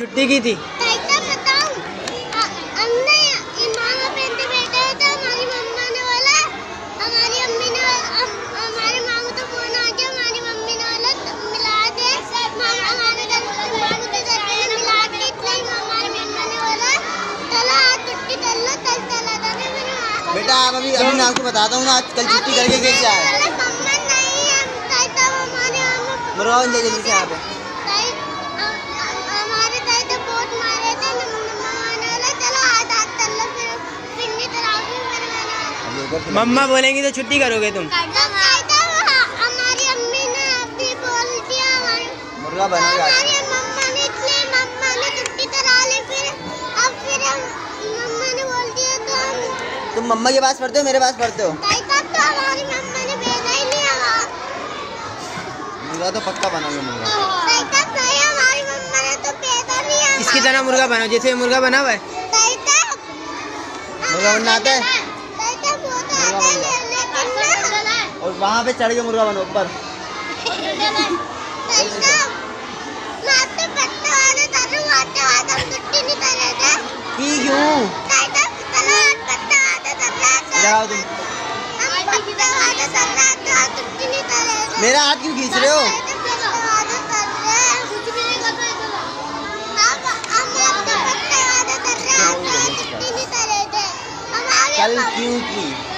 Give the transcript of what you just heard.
छुट्टी की थी। बेटा आप अभी मैं आपको बताता हूँ ना, आज कल छुट्टी करके कैसे आए। मुर्गा बन जाए जल्दी से यहाँ पे। मम्मा बोलेंगी तो छुट्टी करोगे तुम? हमारी अम्मी ने अभी बोल दिया, मुर्गा बनाओगे आज? मम्मा ने छुट्टी करा ली, फिर मम्मा ने बोल दिया तो तुम मम्मा के पास पढ़ते हो मेरे पास पढ़ते हो? तो हमारी मम्मा ने भेजा ही नहीं। मुर्गा तो पक्का बनाओगे मुर्गा। हमारी मम्मा ने तो भेजा नहीं। इसकी तरह मुर्गा बनाओ जैसे मुर्गा बना हुआ है। मुर्गा बनना आता है? और वहाँ पे चढ़ के मुर्गा बनो ऊपर। क्यों? जाओ तुम। मेरा हाथ क्यों खींच रहे हो? कल क्यों की?